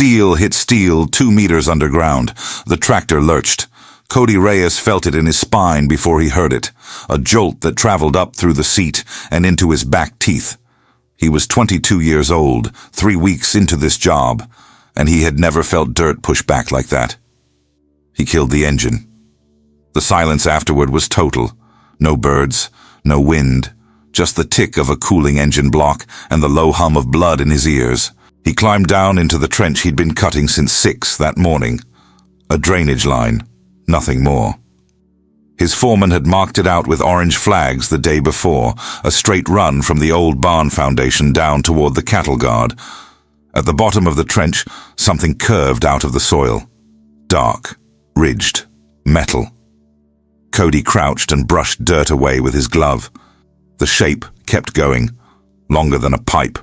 Steel hit steel 2 meters underground. The tractor lurched. Cody Reyes felt it in his spine before he heard it, a jolt that traveled up through the seat and into his back teeth. He was 22 years old, 3 weeks into this job, and he had never felt dirt push back like that. He killed the engine. The silence afterward was total. No birds, no wind, just the tick of a cooling engine block and the low hum of blood in his ears. He climbed down into the trench he'd been cutting since 6 that morning. A drainage line, nothing more. His foreman had marked it out with orange flags the day before, a straight run from the old barn foundation down toward the cattle guard. At the bottom of the trench, something curved out of the soil. Dark, ridged, metal. Cody crouched and brushed dirt away with his glove. The shape kept going, longer than a pipe,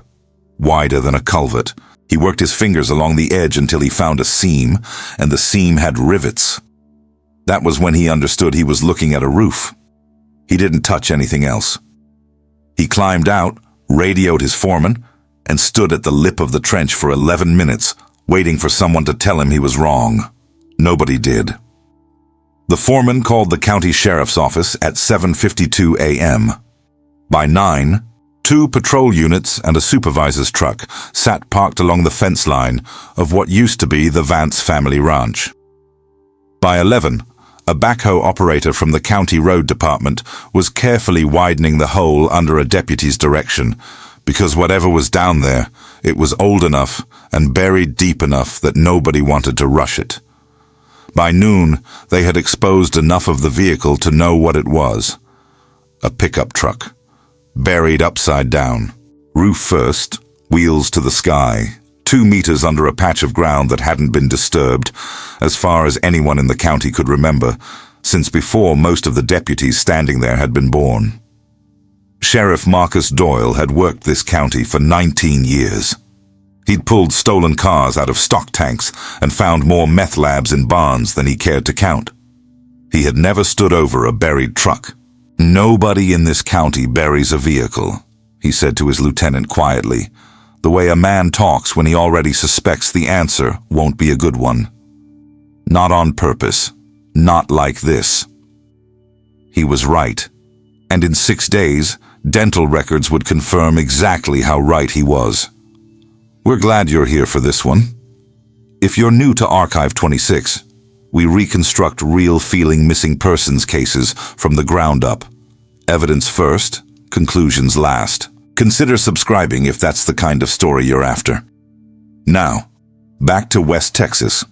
wider than a culvert. He worked his fingers along the edge until he found a seam, and the seam had rivets. That was when he understood he was looking at a roof. He didn't touch anything else. He climbed out, radioed his foreman, and stood at the lip of the trench for 11 minutes, waiting for someone to tell him he was wrong. Nobody did. The foreman called the county sheriff's office at 7:52 a.m. By 9, 2 patrol units and a supervisor's truck sat parked along the fence line of what used to be the Vance family ranch. By 11, a backhoe operator from the county road department was carefully widening the hole under a deputy's direction, because whatever was down there, it was old enough and buried deep enough that nobody wanted to rush it. By noon, they had exposed enough of the vehicle to know what it was. A pickup truck, buried upside down, roof first, wheels to the sky, 2 meters under a patch of ground that hadn't been disturbed, as far as anyone in the county could remember, since before most of the deputies standing there had been born. Sheriff Marcus Doyle had worked this county for 19 years. He'd pulled stolen cars out of stock tanks and found more meth labs in barns than he cared to count. He had never stood over a buried truck. "Nobody in this county buries a vehicle," he said to his lieutenant quietly, the way a man talks when he already suspects the answer won't be a good one. Not on purpose. Not like this. He was right. And in 6 days, dental records would confirm exactly how right he was. We're glad you're here for this one. If you're new to Archive 26, we reconstruct real-feeling missing persons cases from the ground up. Evidence first, conclusions last. Consider subscribing if that's the kind of story you're after. Now, back to West Texas.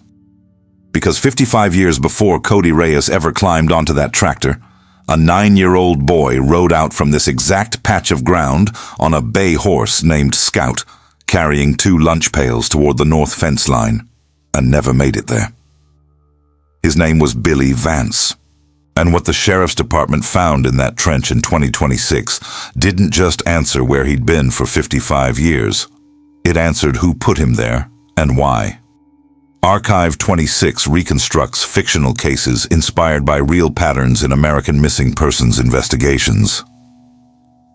Because 55 years before Cody Reyes ever climbed onto that tractor, a 9-year-old boy rode out from this exact patch of ground on a bay horse named Scout, carrying 2 lunch pails toward the north fence line, and never made it there. His name was Billy Vance, and what the sheriff's department found in that trench in 2026 didn't just answer where he'd been for 55 years. It answered who put him there and why. Archive 26 reconstructs fictional cases inspired by real patterns in American missing persons investigations.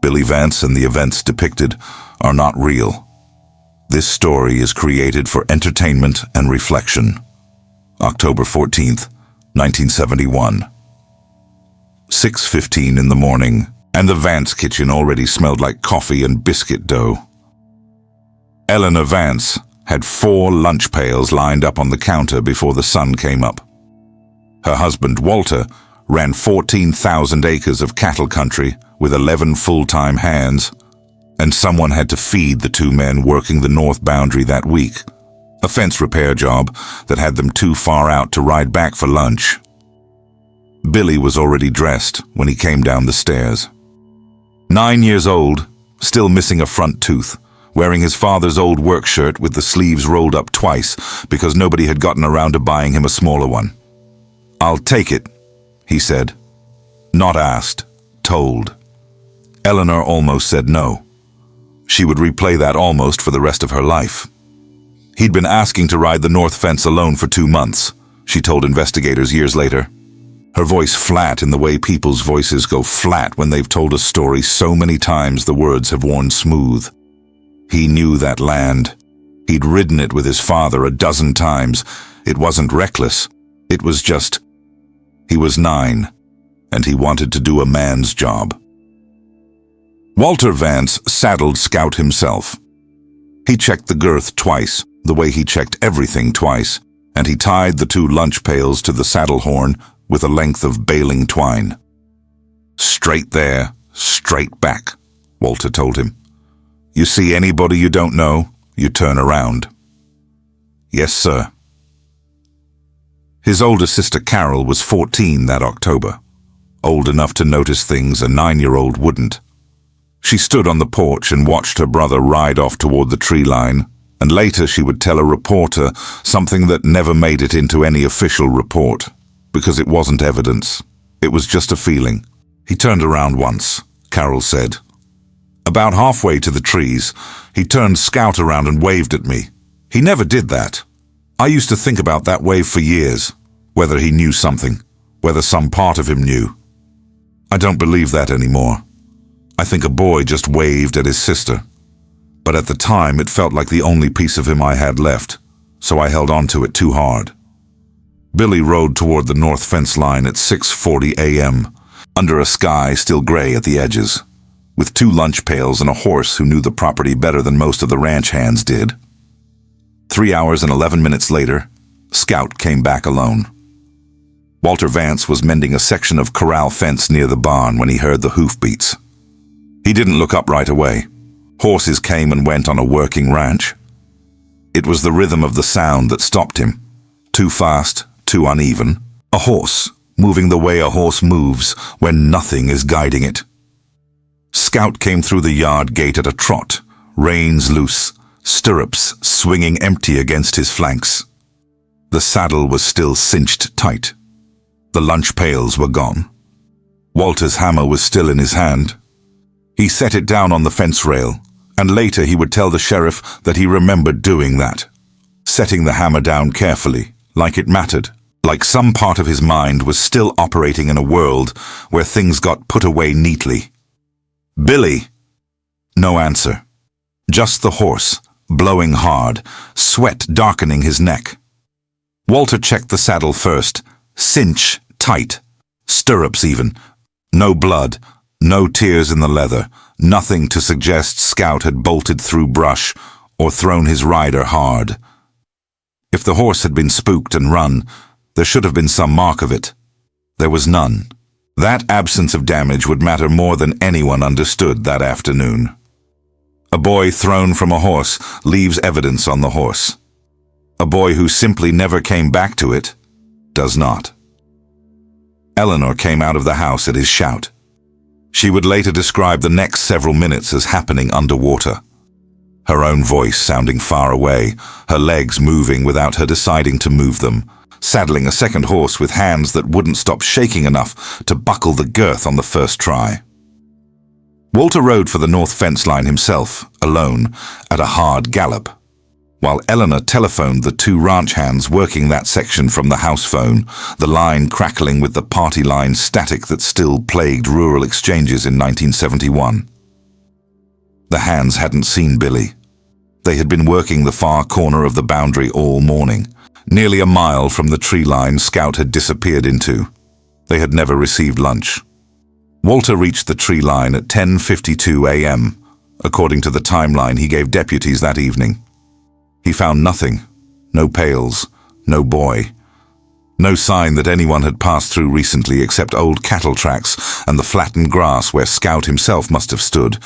Billy Vance and the events depicted are not real. This story is created for entertainment and reflection. October 14th, 1971. 6:15 in the morning, and the Vance kitchen already smelled like coffee and biscuit dough. Eleanor Vance had 4 lunch pails lined up on the counter before the sun came up. Her husband, Walter, ran 14,000 acres of cattle country with 11 full-time hands, and someone had to feed the 2 men working the north boundary that week, a fence repair job that had them too far out to ride back for lunch. Billy was already dressed when he came down the stairs. 9 years old, still missing a front tooth, wearing his father's old work shirt with the sleeves rolled up twice because nobody had gotten around to buying him a smaller one. "I'll take it," he said. Not asked, told. Eleanor almost said no. She would replay that almost for the rest of her life. He'd been asking to ride the north fence alone for 2 months, she told investigators years later. Her voice flat in the way people's voices go flat when they've told a story so many times the words have worn smooth. He knew that land. He'd ridden it with his father a dozen times. It wasn't reckless. It was just... He was 9, and he wanted to do a man's job. Walter Vance saddled Scout himself. He checked the girth twice, the way he checked everything twice, and he tied the 2 lunch pails to the saddle horn with a length of baling twine. "Straight there, straight back," Walter told him. "You see anybody you don't know, you turn around." "Yes, sir." His older sister Carol was 14 that October, old enough to notice things a 9-year-old wouldn't. She stood on the porch and watched her brother ride off toward the tree line, and later she would tell a reporter something that never made it into any official report, because it wasn't evidence. It was just a feeling. "He turned around once," Carol said. "About halfway to the trees, he turned Scout around and waved at me. He never did that. I used to think about that wave for years, whether he knew something, whether some part of him knew. I don't believe that anymore. I think a boy just waved at his sister. But at the time, it felt like the only piece of him I had left, so I held on to it too hard." Billy rode toward the north fence line at 6:40 a.m., under a sky still gray at the edges, with 2 lunch pails and a horse who knew the property better than most of the ranch hands did. 3 hours and 11 minutes later, Scout came back alone. Walter Vance was mending a section of corral fence near the barn when he heard the hoofbeats. He didn't look up right away. Horses came and went on a working ranch. It was the rhythm of the sound that stopped him. Too fast, too uneven. A horse, moving the way a horse moves when nothing is guiding it. Scout came through the yard gate at a trot, reins loose, stirrups swinging empty against his flanks. The saddle was still cinched tight. The lunch pails were gone. Walter's hammer was still in his hand. He set it down on the fence rail, and later he would tell the sheriff that he remembered doing that, setting the hammer down carefully, like it mattered, like some part of his mind was still operating in a world where things got put away neatly. "Billy!" No answer. Just the horse, blowing hard, sweat darkening his neck. Walter checked the saddle first, cinch tight, stirrups even. No blood, no tears in the leather, nothing to suggest Scout had bolted through brush or thrown his rider hard. If the horse had been spooked and run, there should have been some mark of it. There was none. That absence of damage would matter more than anyone understood that afternoon. A boy thrown from a horse leaves evidence on the horse. A boy who simply never came back to it does not. Eleanor came out of the house at his shout. She would later describe the next several minutes as happening underwater. Her own voice sounding far away, her legs moving without her deciding to move them, saddling a second horse with hands that wouldn't stop shaking enough to buckle the girth on the first try. Walter rode for the north fence line himself, alone, at a hard gallop, while Eleanor telephoned the 2 ranch hands working that section from the house phone, the line crackling with the party line static that still plagued rural exchanges in 1971. The hands hadn't seen Billy. They had been working the far corner of the boundary all morning, nearly a mile from the tree line Scout had disappeared into. They had never received lunch. Walter reached the tree line at 10:52 a.m., according to the timeline he gave deputies that evening. He found nothing. No pails, no boy. No sign that anyone had passed through recently except old cattle tracks and the flattened grass where Scout himself must have stood,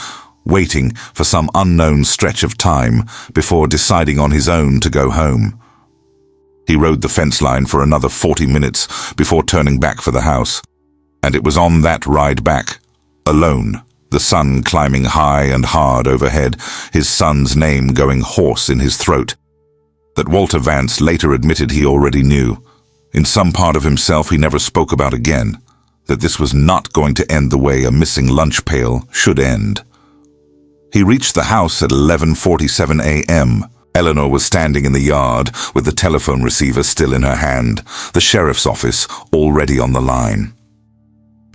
waiting for some unknown stretch of time before deciding on his own to go home. He rode the fence line for another 40 minutes before turning back for the house. And it was on that ride back, alone, the sun climbing high and hard overhead, his son's name going hoarse in his throat, that Walter Vance later admitted he already knew, in some part of himself he never spoke about again, that this was not going to end the way a missing lunch pail should end. He reached the house at 11:47 a.m. Eleanor was standing in the yard with the telephone receiver still in her hand, the sheriff's office already on the line.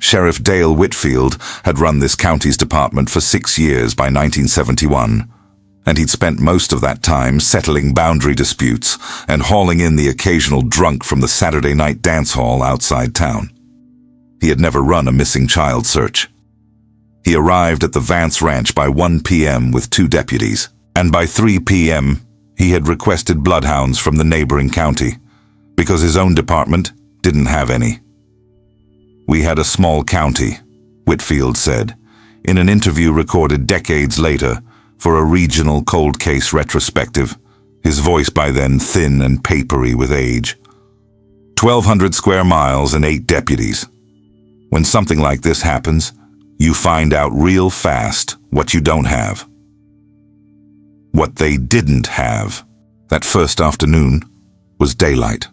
Sheriff Dale Whitfield had run this county's department for 6 years by 1971. and he'd spent most of that time settling boundary disputes and hauling in the occasional drunk from the Saturday night dance hall outside town. He had never run a missing child search. He arrived at the Vance Ranch by 1 p.m. with 2 deputies, and by 3 p.m. he had requested bloodhounds from the neighboring county, because his own department didn't have any. "We had a small county," Whitfield said, in an interview recorded decades later for a regional cold case retrospective, his voice by then thin and papery with age. 1,200 square miles and 8 deputies. When something like this happens, you find out real fast what you don't have. What they didn't have that first afternoon was daylight.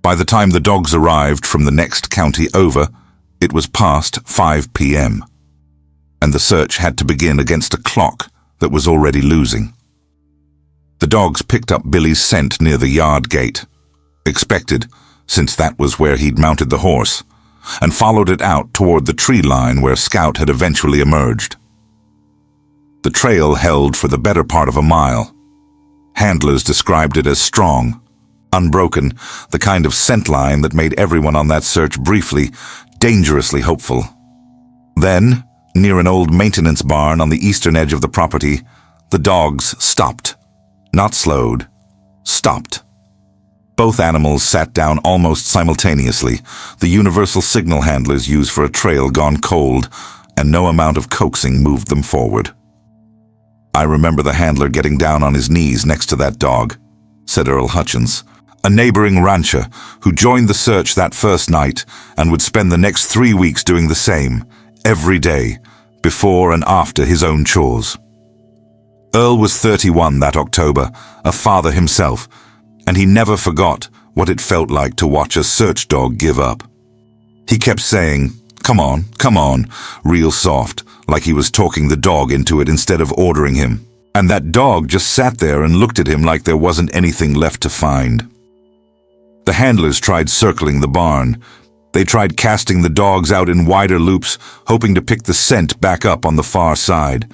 By the time the dogs arrived from the next county over, it was past 5 p.m., and the search had to begin against a clock that was already losing. The dogs picked up Billy's scent near the yard gate, expected, since that was where he'd mounted the horse, and followed it out toward the tree line where Scout had eventually emerged. The trail held for the better part of a mile. Handlers described it as strong, unbroken, the kind of scent line that made everyone on that search briefly, dangerously hopeful. Then, near an old maintenance barn on the eastern edge of the property, the dogs stopped. Not slowed, stopped. Both animals sat down almost simultaneously, the universal signal handlers use for a trail gone cold, and no amount of coaxing moved them forward. "I remember the handler getting down on his knees next to that dog," said Earl Hutchins, a neighboring rancher who joined the search that first night and would spend the next 3 weeks doing the same, every day, before and after his own chores. Earl was 31 that October, a father himself, and he never forgot what it felt like to watch a search dog give up. He kept saying, come on," real soft, like he was talking the dog into it instead of ordering him. And that dog just sat there and looked at him like there wasn't anything left to find. The handlers tried circling the barn. They tried casting the dogs out in wider loops, hoping to pick the scent back up on the far side.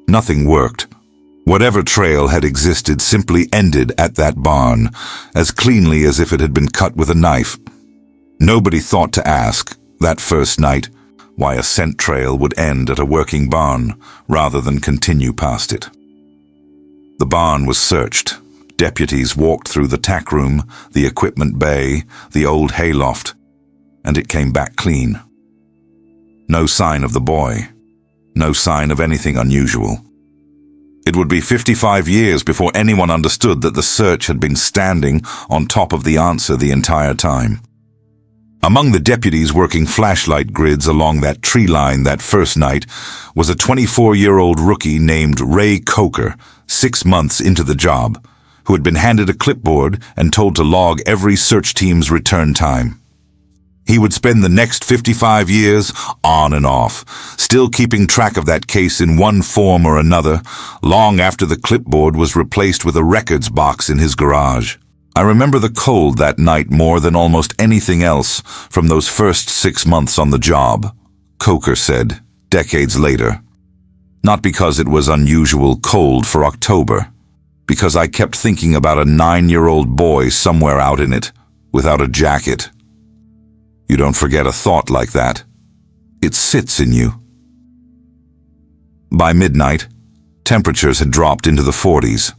Nothing worked. Whatever trail had existed simply ended at that barn, as cleanly as if it had been cut with a knife. Nobody thought to ask, that first night, why a scent trail would end at a working barn rather than continue past it. The barn was searched. Deputies walked through the tack room, the equipment bay, the old hayloft, and it came back clean. No sign of the boy. No sign of anything unusual. It would be 55 years before anyone understood that the search had been standing on top of the answer the entire time. Among the deputies working flashlight grids along that tree line that first night was a 24-year-old rookie named Ray Coker, 6 months into the job, who had been handed a clipboard and told to log every search team's return time. He would spend the next 55 years on and off, still keeping track of that case in one form or another, long after the clipboard was replaced with a records box in his garage. I remember the cold that night more than almost anything else from those first 6 months on the job, Coker said, decades later. Not because it was unusual cold for October, because I kept thinking about a 9-year-old boy somewhere out in it, without a jacket. You don't forget a thought like that. It sits in you. By midnight, temperatures had dropped into the 40s.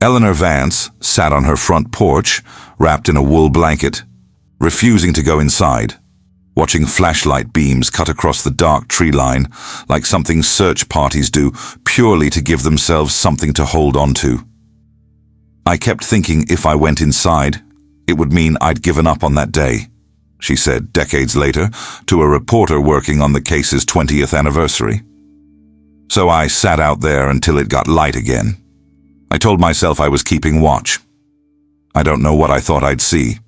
Eleanor Vance sat on her front porch, wrapped in a wool blanket, refusing to go inside, watching flashlight beams cut across the dark tree line like something search parties do purely to give themselves something to hold on to. I kept thinking if I went inside, it would mean I'd given up on that day, she said decades later to a reporter working on the case's 20th anniversary. So I sat out there until it got light again. I told myself I was keeping watch. I don't know what I thought I'd see.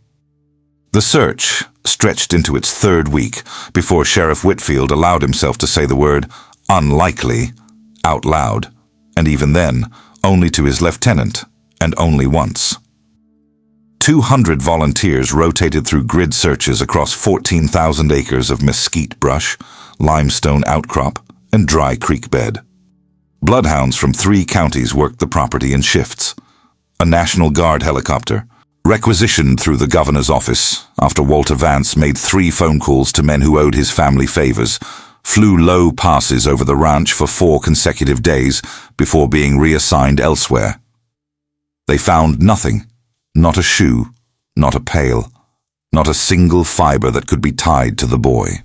The search stretched into its 3rd week before Sheriff Whitfield allowed himself to say the word unlikely out loud, and even then, only to his lieutenant, and only once. 200 volunteers rotated through grid searches across 14,000 acres of mesquite brush, limestone outcrop, and dry creek bed. Bloodhounds from 3 counties worked the property in shifts. A National Guard helicopter, requisitioned through the governor's office after Walter Vance made 3 phone calls to men who owed his family favors, flew low passes over the ranch for 4 consecutive days before being reassigned elsewhere. They found nothing, not a shoe, not a pail, not a single fiber that could be tied to the boy.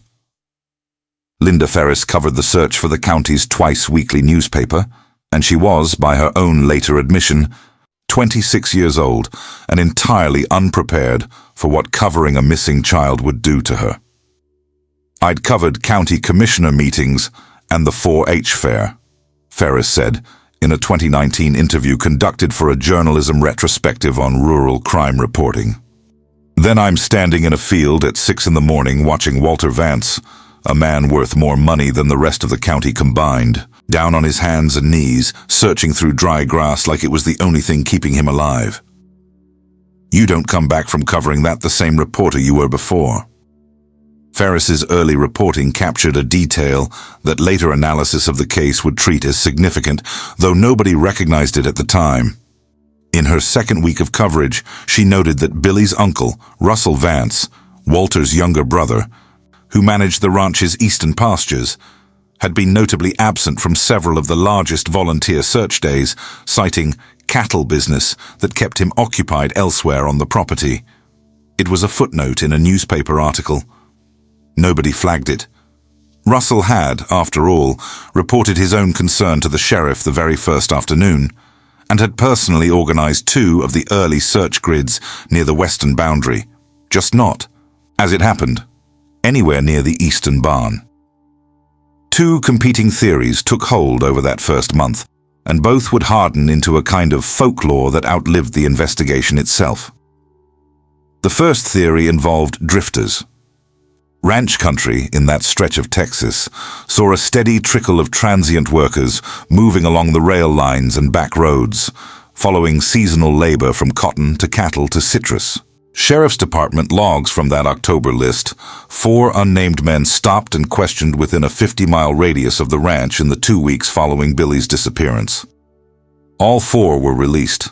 Linda Ferris covered the search for the county's twice-weekly newspaper, and she was, by her own later admission, 26 years old and entirely unprepared for what covering a missing child would do to her. "I'd covered county commissioner meetings and the 4-H fair," Ferris said in a 2019 interview conducted for a journalism retrospective on rural crime reporting. "Then I'm standing in a field at 6 in the morning watching Walter Vance, a man worth more money than the rest of the county combined, down on his hands and knees, searching through dry grass like it was the only thing keeping him alive. You don't come back from covering that the same reporter you were before." Ferris's early reporting captured a detail that later analysis of the case would treat as significant, though nobody recognized it at the time. In her second week of coverage, she noted that Billy's uncle, Russell Vance, Walter's younger brother, who managed the ranch's eastern pastures, had been notably absent from several of the largest volunteer search days, citing cattle business that kept him occupied elsewhere on the property. It was a footnote in a newspaper article. Nobody flagged it. Russell had, after all, reported his own concern to the sheriff the very first afternoon, and had personally organized 2 of the early search grids near the western boundary, just not, as it happened, anywhere near the eastern barn. 2 competing theories took hold over that first month, and both would harden into a kind of folklore that outlived the investigation itself. The first theory involved drifters. Ranch country in that stretch of Texas saw a steady trickle of transient workers moving along the rail lines and back roads, following seasonal labor from cotton to cattle to citrus. Sheriff's Department logs from that October list: 4 unnamed men stopped and questioned within a 50-mile radius of the ranch in the 2 weeks following Billy's disappearance. All 4 were released.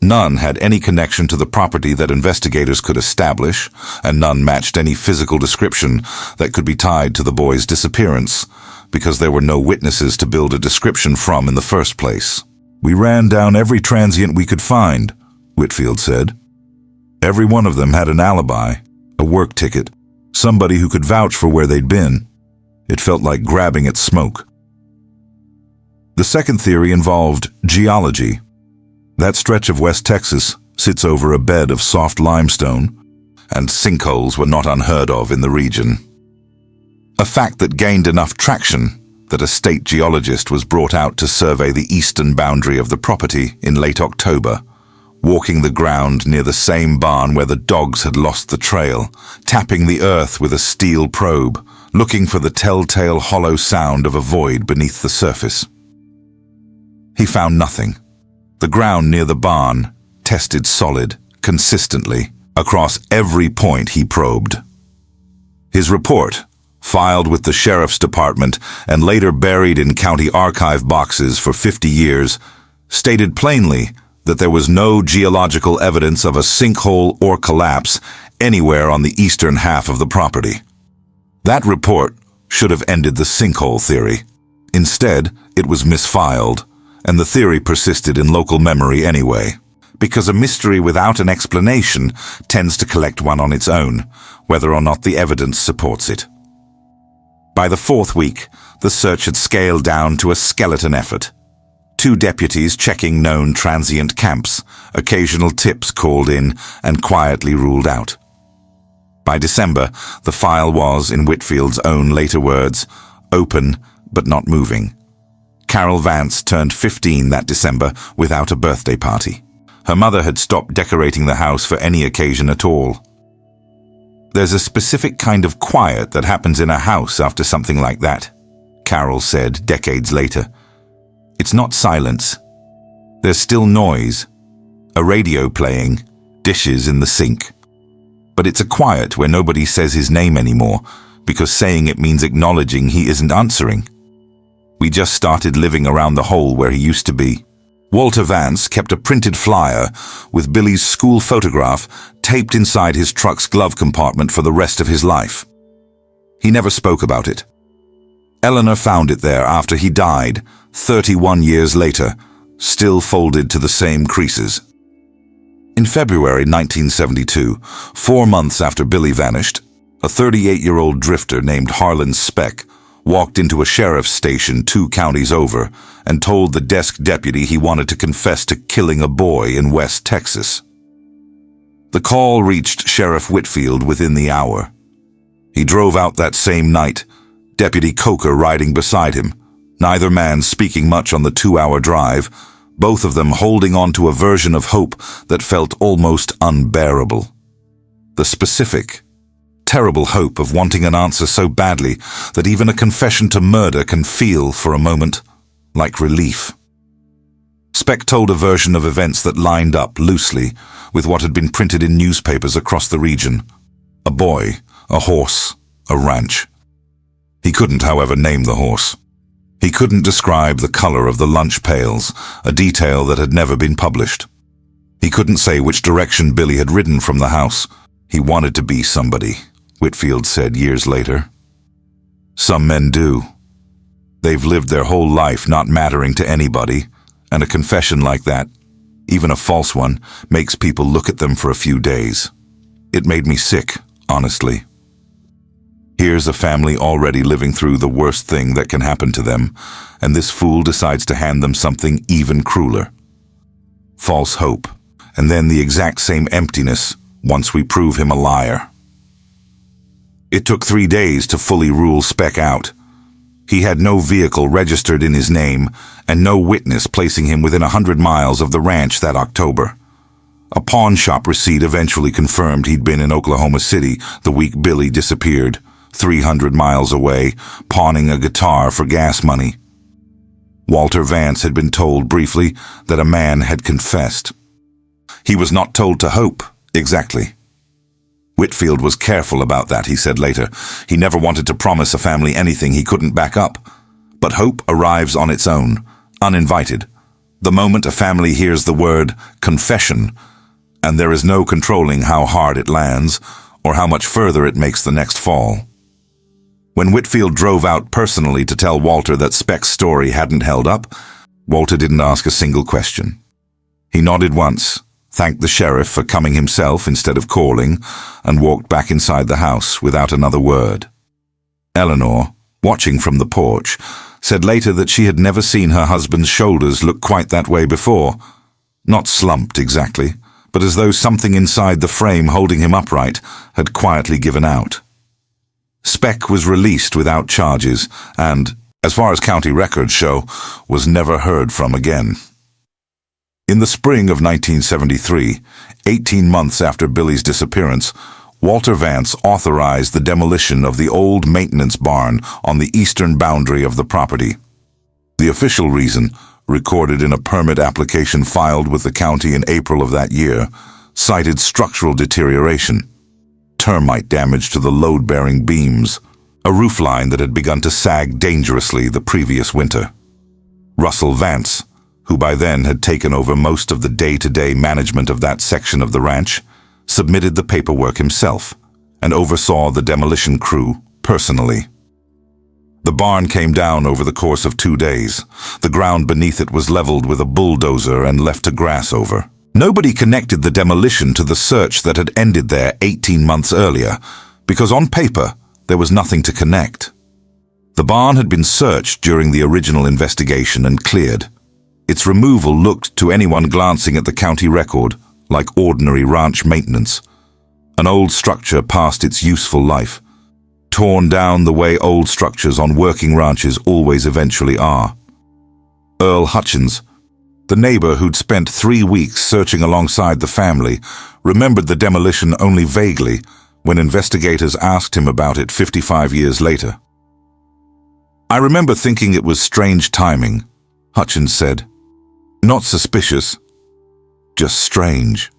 None had any connection to the property that investigators could establish, and none matched any physical description that could be tied to the boy's disappearance, because there were no witnesses to build a description from in the first place. "We ran down every transient we could find," Whitfield said. "Every one of them had an alibi, a work ticket, somebody who could vouch for where they'd been. It felt like grabbing at smoke." The second theory involved geology. That stretch of West Texas sits over a bed of soft limestone, and sinkholes were not unheard of in the region. A fact that gained enough traction that a state geologist was brought out to survey the eastern boundary of the property in late October, walking the ground near the same barn where the dogs had lost the trail, tapping the earth with a steel probe, looking for the telltale hollow sound of a void beneath the surface. He found nothing. The ground near the barn tested solid, consistently, across every point he probed. His report, filed with the Sheriff's Department and later buried in county archive boxes for 50 years, stated plainly that there was no geological evidence of a sinkhole or collapse anywhere on the eastern half of the property. That report should have ended the sinkhole theory. Instead, it was misfiled, and the theory persisted in local memory anyway, because a mystery without an explanation tends to collect one on its own, whether or not the evidence supports it. By the 4th week, the search had scaled down to a skeleton effort. 2 deputies checking known transient camps, occasional tips called in and quietly ruled out. By December, the file was, in Whitfield's own later words, open but not moving. Carol Vance turned 15 that December without a birthday party. Her mother had stopped decorating the house for any occasion at all. "There's a specific kind of quiet that happens in a house after something like that," Carol said decades later. "It's not silence. There's still noise, a radio playing, dishes in the sink. But it's a quiet where nobody says his name anymore, because saying it means acknowledging he isn't answering. We just started living around the hole where he used to be." Walter Vance kept a printed flyer with Billy's school photograph taped inside his truck's glove compartment for the rest of his life. He never spoke about it. Eleanor found it there after he died, 31 years later, still folded to the same creases. In February 1972, 4 months after Billy vanished, a 38-year-old drifter named Harlan Speck walked into a sheriff's station 2 counties over and told the desk deputy he wanted to confess to killing a boy in West Texas. The call reached Sheriff Whitfield within the hour. He drove out that same night, Deputy Coker riding beside him, neither man speaking much on the 2-hour drive, both of them holding on to a version of hope that felt almost unbearable. The specific, terrible hope of wanting an answer so badly that even a confession to murder can feel, for a moment, like relief. Speck told a version of events that lined up loosely with what had been printed in newspapers across the region. A boy, a horse, a ranch. He couldn't, however, name the horse. He couldn't describe the color of the lunch pails, a detail that had never been published. He couldn't say which direction Billy had ridden from the house. He wanted to be somebody, Whitfield said years later. Some men do. They've lived their whole life not mattering to anybody, and a confession like that, even a false one, makes people look at them for a few days. It made me sick, honestly. Here's a family already living through the worst thing that can happen to them, and this fool decides to hand them something even crueler. False hope, and then the exact same emptiness once we prove him a liar. It took 3 days to fully rule Speck out. He had no vehicle registered in his name, and no witness placing him within 100 miles of the ranch that October. A pawn shop receipt eventually confirmed he'd been in Oklahoma City the week Billy disappeared, 300 miles away, pawning a guitar for gas money. Walter Vance had been told briefly that a man had confessed. He was not told to hope, exactly. Whitfield was careful about that, he said later. He never wanted to promise a family anything he couldn't back up. But hope arrives on its own, uninvited. The moment a family hears the word confession, and there is no controlling how hard it lands or how much further it makes the next fall. When Whitfield drove out personally to tell Walter that Speck's story hadn't held up, Walter didn't ask a single question. He nodded once, thanked the sheriff for coming himself instead of calling, and walked back inside the house without another word. Eleanor, watching from the porch, said later that she had never seen her husband's shoulders look quite that way before. Not slumped exactly, but as though something inside the frame holding him upright had quietly given out. Speck was released without charges and, as far as county records show, was never heard from again. In the spring of 1973, 18 months after Billy's disappearance, Walter Vance authorized the demolition of the old maintenance barn on the eastern boundary of the property. The official reason, recorded in a permit application filed with the county in April of that year, cited structural deterioration. Termite damage to the load-bearing beams, a roofline that had begun to sag dangerously the previous winter. Russell Vance, who by then had taken over most of the day-to-day management of that section of the ranch, submitted the paperwork himself and oversaw the demolition crew personally. The barn came down over the course of 2 days. The ground beneath it was leveled with a bulldozer and left to grass over. Nobody connected the demolition to the search that had ended there 18 months earlier, because on paper there was nothing to connect. The barn had been searched during the original investigation and cleared. Its removal looked to anyone glancing at the county record like ordinary ranch maintenance. An old structure past its useful life, torn down the way old structures on working ranches always eventually are. Earl Hutchins, the neighbor who'd spent 3 weeks searching alongside the family, remembered the demolition only vaguely when investigators asked him about it 55 years later. "I remember thinking it was strange timing," Hutchins said. "Not suspicious, just strange.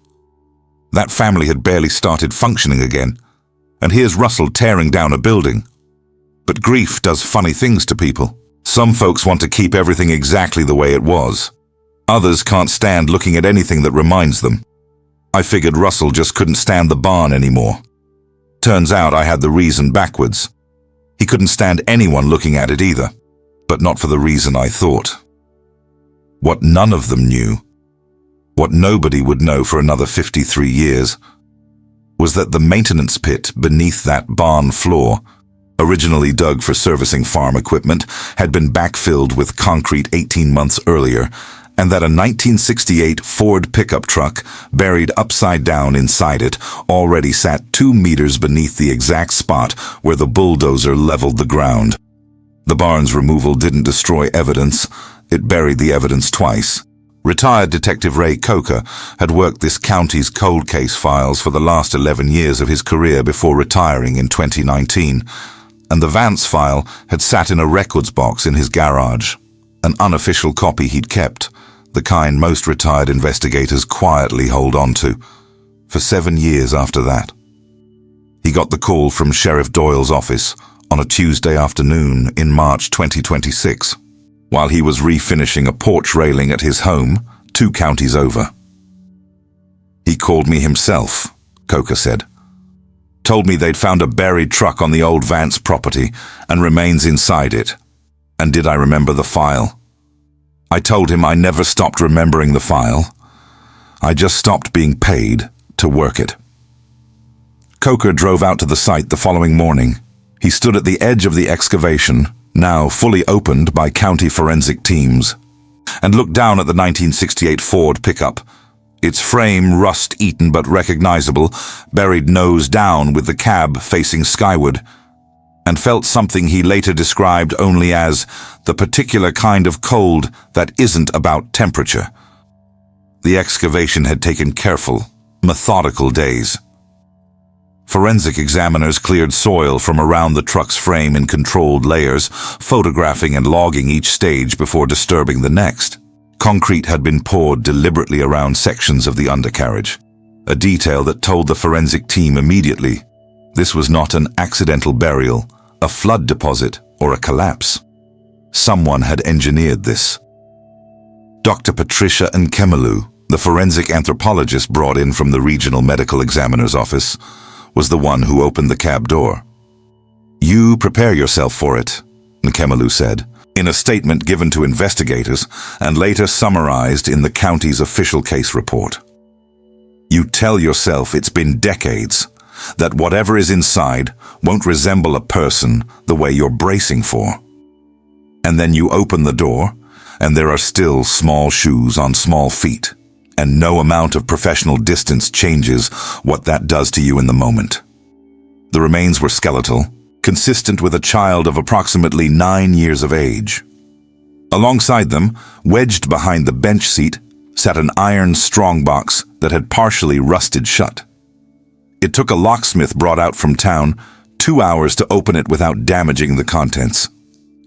That family had barely started functioning again, and here's Russell tearing down a building. But grief does funny things to people. Some folks want to keep everything exactly the way it was. Others can't stand looking at anything that reminds them. I figured Russell just couldn't stand the barn anymore. Turns out I had the reason backwards. He couldn't stand anyone looking at it either, but not for the reason I thought. What none of them knew, what nobody would know for another 53 years, was that the maintenance pit beneath that barn floor, originally dug for servicing farm equipment, had been backfilled with concrete 18 months earlier, and that a 1968 Ford pickup truck, buried upside down inside it, already sat 2 meters beneath the exact spot where the bulldozer leveled the ground. The barn's removal didn't destroy evidence, it buried the evidence twice. Retired Detective Ray Coker had worked this county's cold case files for the last 11 years of his career before retiring in 2019, and the Vance file had sat in a records box in his garage, an unofficial copy he'd kept, the kind most retired investigators quietly hold on to, for 7 years after that. He got the call from Sheriff Doyle's office on a Tuesday afternoon in March 2026, while he was refinishing a porch railing at his home 2 counties over. He called me himself, Coker said. Told me they'd found a buried truck on the old Vance property and remains inside it. And did I remember the file? I told him I never stopped remembering the file. I just stopped being paid to work it. Coker drove out to the site the following morning. He stood at the edge of the excavation, now fully opened by county forensic teams, and looked down at the 1968 Ford pickup, its frame rust-eaten but recognizable, buried nose down with the cab facing skyward, and felt something he later described only as the particular kind of cold that isn't about temperature. The excavation had taken careful, methodical days. Forensic examiners cleared soil from around the truck's frame in controlled layers, photographing and logging each stage before disturbing the next. Concrete had been poured deliberately around sections of the undercarriage, a detail that told the forensic team immediately this was not an accidental burial, a flood deposit, or a collapse. Someone had engineered this. Dr. Patricia Nkemelu, the forensic anthropologist brought in from the regional medical examiner's office, was the one who opened the cab door. "You prepare yourself for it," Nkemelu said, in a statement given to investigators and later summarized in the county's official case report. "You tell yourself it's been decades, that whatever is inside won't resemble a person the way you're bracing for. And then you open the door, and there are still small shoes on small feet, and no amount of professional distance changes what that does to you in the moment." The remains were skeletal, consistent with a child of approximately 9 years of age. Alongside them, wedged behind the bench seat, sat an iron strongbox that had partially rusted shut. It took a locksmith brought out from town 2 hours to open it without damaging the contents.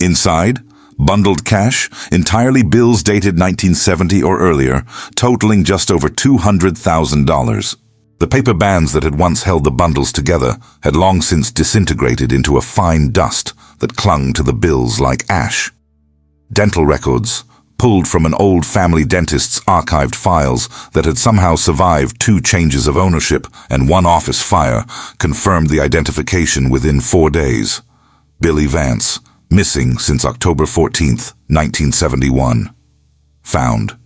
Inside, bundled cash, entirely bills dated 1970 or earlier, totaling just over $200,000. The paper bands that had once held the bundles together had long since disintegrated into a fine dust that clung to the bills like ash. Dental records, pulled from an old family dentist's archived files that had somehow survived 2 changes of ownership and 1 office fire, confirmed the identification within 4 days. Billy Vance, missing since October 14th, 1971. Found.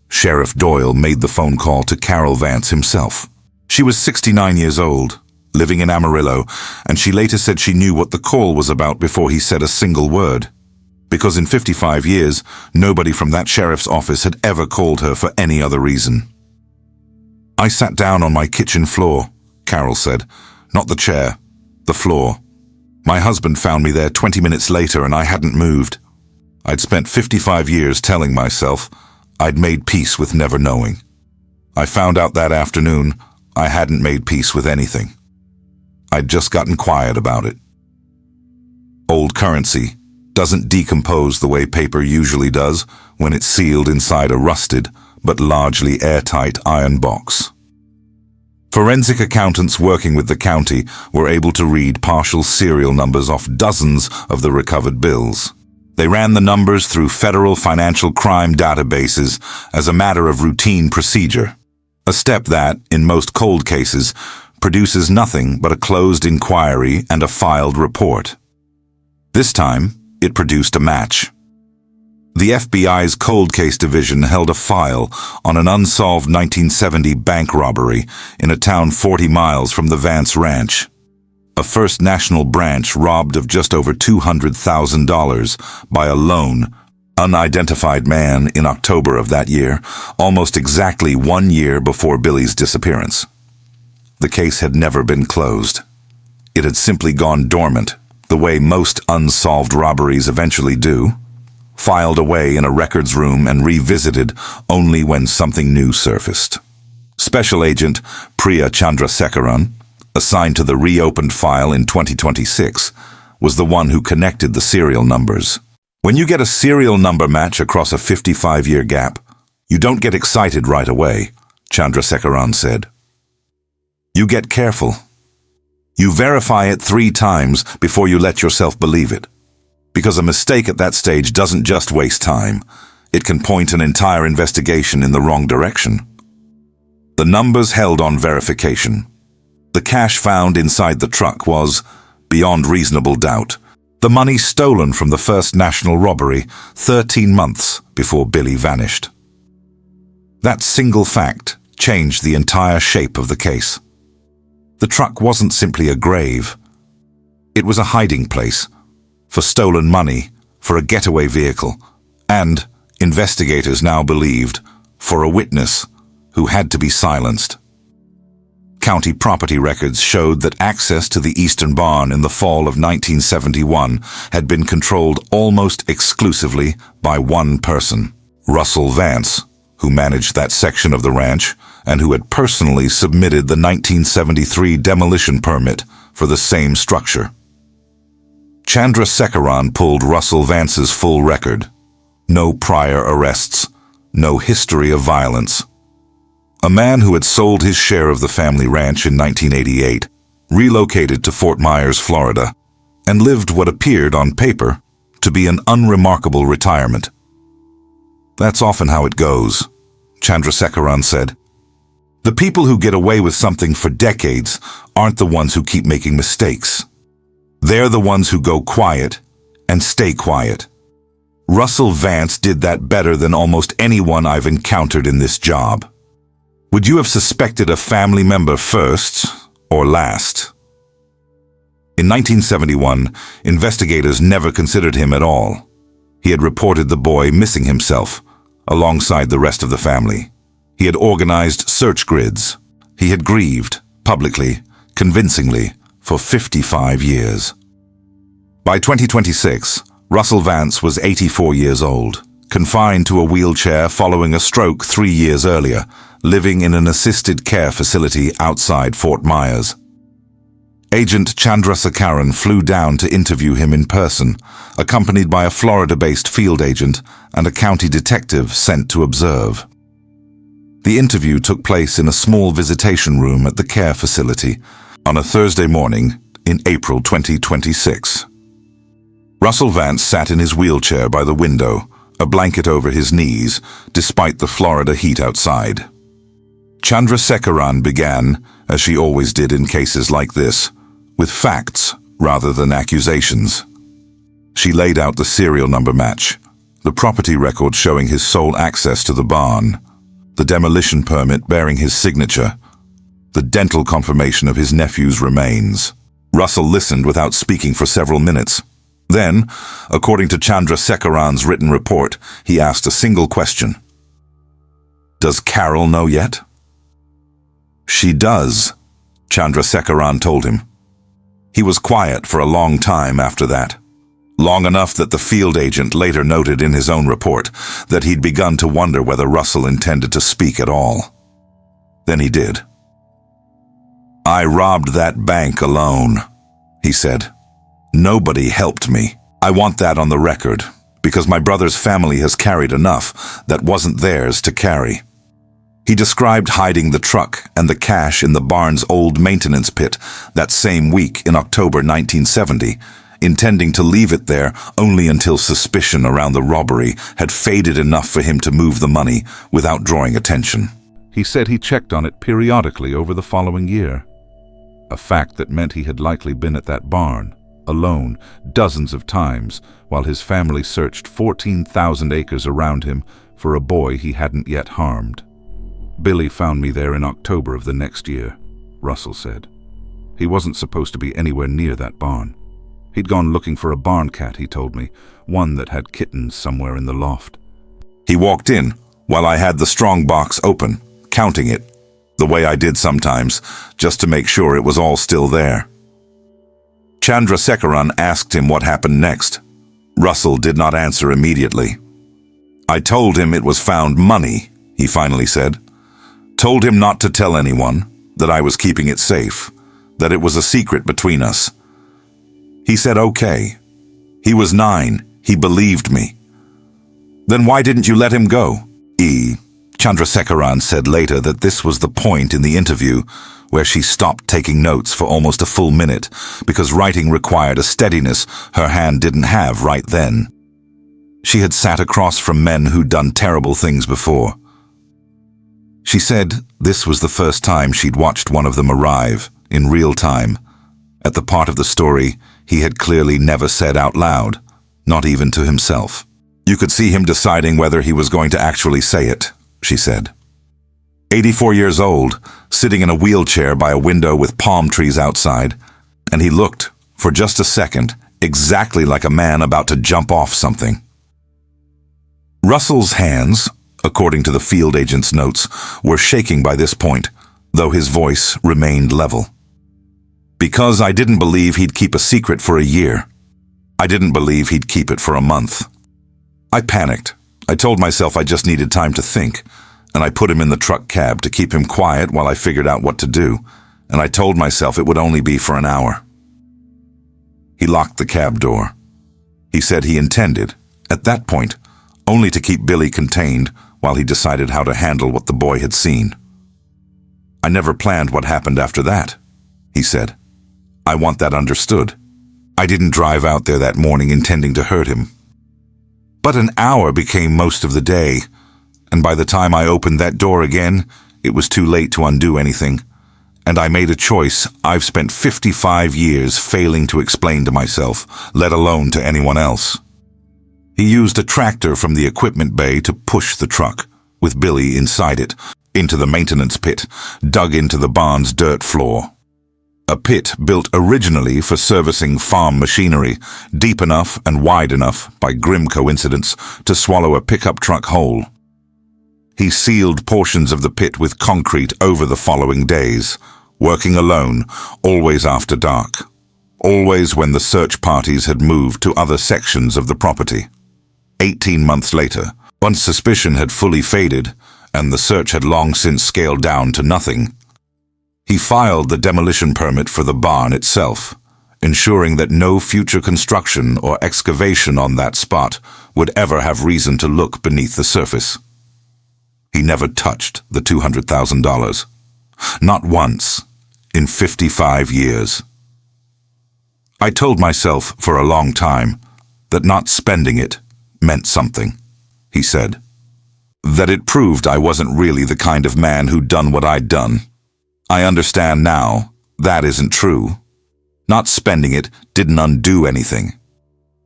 Sheriff Doyle made the phone call to Carol Vance himself. She was 69 years old, living in Amarillo, and she later said she knew what the call was about before he said a single word. Because in 55 years, nobody from that sheriff's office had ever called her for any other reason. "I sat down on my kitchen floor," Carol said. "Not the chair, the floor. My husband found me there 20 minutes later and I hadn't moved. I'd spent 55 years telling myself I'd made peace with never knowing. I found out that afternoon I hadn't made peace with anything. I'd just gotten quiet about it." Old currency doesn't decompose the way paper usually does when it's sealed inside a rusted but largely airtight iron box. Forensic accountants working with the county were able to read partial serial numbers off dozens of the recovered bills. They ran the numbers through federal financial crime databases as a matter of routine procedure, a step that, in most cold cases, produces nothing but a closed inquiry and a filed report. This time, it produced a match. The FBI's cold case division held a file on an unsolved 1970 bank robbery in a town 40 miles from the Vance Ranch. A First National branch robbed of just over $200,000 by a lone, unidentified man in October of that year, almost exactly 1 year before Billy's disappearance. The case had never been closed. It had simply gone dormant, the way most unsolved robberies eventually do, filed away in a records room and revisited only when something new surfaced. Special Agent Priya Chandrasekaran, assigned to the reopened file in 2026, was the one who connected the serial numbers. When you get a serial number match across a 55-year gap, you don't get excited right away, Chandrasekaran said. You get careful. You verify it 3 times before you let yourself believe it. Because a mistake at that stage doesn't just waste time. It can point an entire investigation in the wrong direction. The numbers held on verification. The cash found inside the truck was, beyond reasonable doubt, the money stolen from the First National robbery 13 months before Billy vanished. That single fact changed the entire shape of the case. The truck wasn't simply a grave. It was a hiding place for stolen money, for a getaway vehicle, and, investigators now believed, for a witness who had to be silenced. County property records showed that access to the eastern barn in the fall of 1971 had been controlled almost exclusively by one person, Russell Vance, who managed that section of the ranch and who had personally submitted the 1973 demolition permit for the same structure. Chandrasekaran pulled Russell Vance's full record. No prior arrests, no history of violence. A man who had sold his share of the family ranch in 1988, relocated to Fort Myers, Florida, and lived what appeared on paper to be an unremarkable retirement. That's often how it goes, Chandrasekaran said. The people who get away with something for decades aren't the ones who keep making mistakes. They're the ones who go quiet and stay quiet. Russell Vance did that better than almost anyone I've encountered in this job. Would you have suspected a family member first or last? In 1971, investigators never considered him at all. He had reported the boy missing himself, alongside the rest of the family. He had organized search grids. He had grieved, publicly, convincingly, for 55 years. By 2026, Russell Vance was 84 years old, confined to a wheelchair following a stroke 3 years earlier, living in an assisted care facility outside Fort Myers. Agent Chandrasekaran flew down to interview him in person, accompanied by a Florida-based field agent and a county detective sent to observe. The interview took place in a small visitation room at the care facility on a Thursday morning in April 2026. Russell Vance sat in his wheelchair by the window, a blanket over his knees, despite the Florida heat outside. Chandrasekaran began, as she always did in cases like this, with facts rather than accusations. She laid out the serial number match, the property record showing his sole access to the barn, the demolition permit bearing his signature, the dental confirmation of his nephew's remains. Russell listened without speaking for several minutes. Then, according to Chandrasekaran's written report, he asked a single question. Does Carol know yet? She does, Chandrasekaran told him. He was quiet for a long time after that. Long enough that the field agent later noted in his own report that he'd begun to wonder whether Russell intended to speak at all. Then he did. I robbed that bank alone, he said. Nobody helped me. I want that on the record, because my brother's family has carried enough that wasn't theirs to carry. He described hiding the truck and the cash in the barn's old maintenance pit that same week in October 1970, intending to leave it there only until suspicion around the robbery had faded enough for him to move the money without drawing attention. He said he checked on it periodically over the following year, a fact that meant he had likely been at that barn, alone, dozens of times, while his family searched 14,000 acres around him for a boy he hadn't yet harmed. Billy found me there in October of the next year, Russell said. He wasn't supposed to be anywhere near that barn. He'd gone looking for a barn cat, he told me, one that had kittens somewhere in the loft. He walked in while I had the strong box open, counting it, the way I did sometimes, just to make sure it was all still there. Chandrasekaran asked him what happened next. Russell did not answer immediately. I told him it was found money, he finally said. Told him not to tell anyone, that I was keeping it safe, that it was a secret between us. He said okay. He was 9. He believed me. Then why didn't you let him go? Chandrasekaran said later that this was the point in the interview where she stopped taking notes for almost a full minute because writing required a steadiness her hand didn't have right then. She had sat across from men who'd done terrible things before. She said this was the first time she'd watched one of them arrive, in real time, at the part of the story he had clearly never said out loud, not even to himself. You could see him deciding whether he was going to actually say it, she said. 84 years old, sitting in a wheelchair by a window with palm trees outside, and he looked, for just a second, exactly like a man about to jump off something. Russell's hands, according to the field agent's notes, were shaking by this point, though his voice remained level. Because I didn't believe he'd keep a secret for a year. I didn't believe he'd keep it for a month. I panicked. I told myself I just needed time to think, and I put him in the truck cab to keep him quiet while I figured out what to do, and I told myself it would only be for an hour. He locked the cab door. He said he intended, at that point, only to keep Billy contained while he decided how to handle what the boy had seen. I never planned what happened after that, he said. I want that understood. I didn't drive out there that morning intending to hurt him. But an hour became most of the day, and by the time I opened that door again, it was too late to undo anything, and I made a choice I've spent 55 years failing to explain to myself, let alone to anyone else. He used a tractor from the equipment bay to push the truck, with Billy inside it, into the maintenance pit, dug into the barn's dirt floor. A pit built originally for servicing farm machinery, deep enough and wide enough, by grim coincidence, to swallow a pickup truck whole. He sealed portions of the pit with concrete over the following days, working alone, always after dark, always when the search parties had moved to other sections of the property. 18 months later, once suspicion had fully faded, and the search had long since scaled down to nothing, he filed the demolition permit for the barn itself, ensuring that no future construction or excavation on that spot would ever have reason to look beneath the surface. He never touched the $200,000. Not once, in 55 years. I told myself for a long time that not spending it meant something, he said. That it proved I wasn't really the kind of man who'd done what I'd done. I understand now that isn't true. Not spending it didn't undo anything.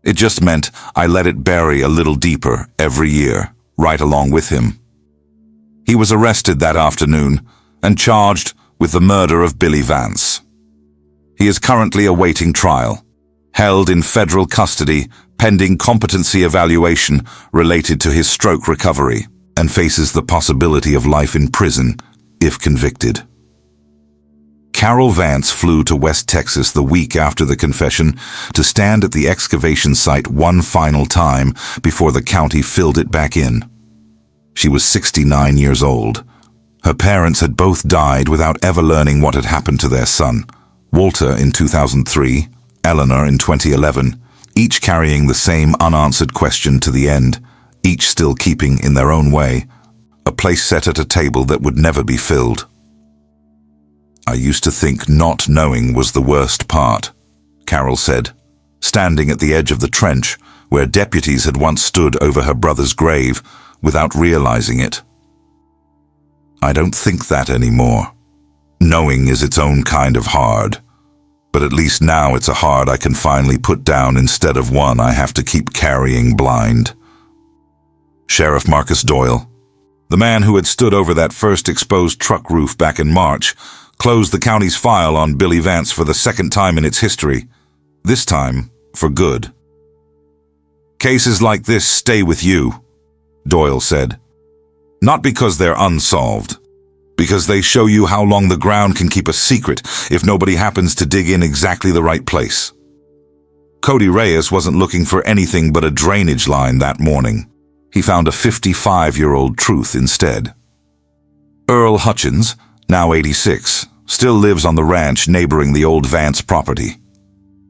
It just meant I let it bury a little deeper every year, right along with him. He was arrested that afternoon and charged with the murder of Billy Vance. He is currently awaiting trial, held in federal custody pending competency evaluation related to his stroke recovery, and faces the possibility of life in prison if convicted. Carol Vance flew to West Texas the week after the confession to stand at the excavation site one final time before the county filled it back in. She was 69 years old. Her parents had both died without ever learning what had happened to their son, Walter in 2003, Eleanor in 2011, each carrying the same unanswered question to the end, each still keeping, in their own way, a place set at a table that would never be filled. I used to think not knowing was the worst part, Carol said. standing at the edge of the trench where deputies had once stood over her brother's grave without realizing it. I don't think that anymore. Knowing is its own kind of hard, but at least now it's a hard I can finally put down instead of one I have to keep carrying blind. Sheriff Marcus Doyle, the man who had stood over that first exposed truck roof back in March, closed the county's file on Billy Vance for the second time in its history, this time for good. Cases like this stay with you, Doyle said. Not because they're unsolved, because they show you how long the ground can keep a secret if nobody happens to dig in exactly the right place. Cody Reyes wasn't looking for anything but a drainage line that morning. He found a 55-year-old truth instead. Earl Hutchins, now 86, still lives on the ranch neighboring the old Vance property.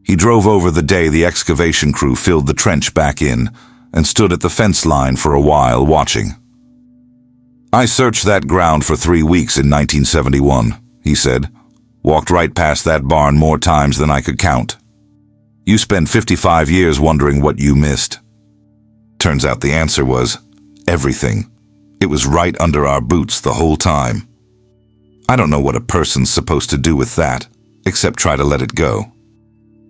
He drove over the day the excavation crew filled the trench back in and stood at the fence line for a while watching. I searched that ground for 3 weeks in 1971, he said. Walked right past that barn more times than I could count. You spent 55 years wondering what you missed. Turns out the answer was everything. It was right under our boots the whole time. I don't know what a person's supposed to do with that, except try to let it go.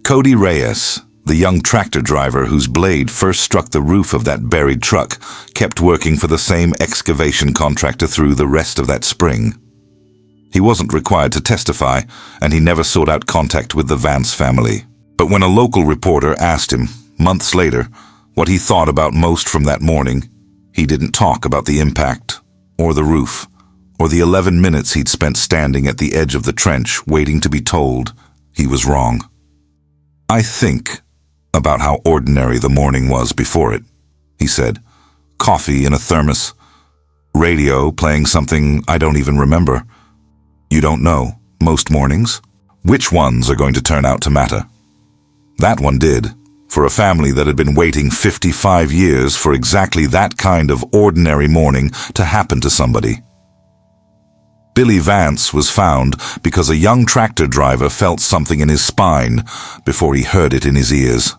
Cody Reyes, the young tractor driver whose blade first struck the roof of that buried truck, kept working for the same excavation contractor through the rest of that spring. He wasn't required to testify, and he never sought out contact with the Vance family. But when a local reporter asked him, months later, what he thought about most from that morning, he didn't talk about the impact, or the roof, or the 11 minutes he'd spent standing at the edge of the trench waiting to be told he was wrong. I think about how ordinary the morning was before it, he said. Coffee in a thermos. Radio playing something I don't even remember. You don't know, most mornings, which ones are going to turn out to matter. That one did, for a family that had been waiting 55 years for exactly that kind of ordinary morning to happen to somebody. Billy Vance was found because a young tractor driver felt something in his spine before he heard it in his ears.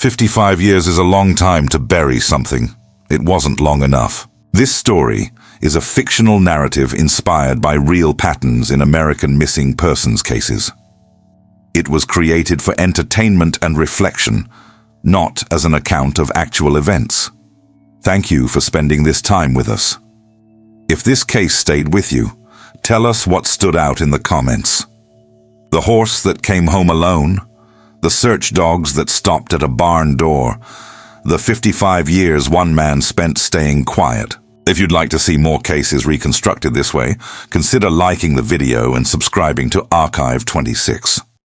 55 years is a long time to bury something. It wasn't long enough. This story is a fictional narrative inspired by real patterns in American missing persons cases. It was created for entertainment and reflection, not as an account of actual events. Thank you for spending this time with us. If this case stayed with you, tell us what stood out in the comments. The horse that came home alone, the search dogs that stopped at a barn door, the 55 years one man spent staying quiet. If you'd like to see more cases reconstructed this way, consider liking the video and subscribing to Archive 26.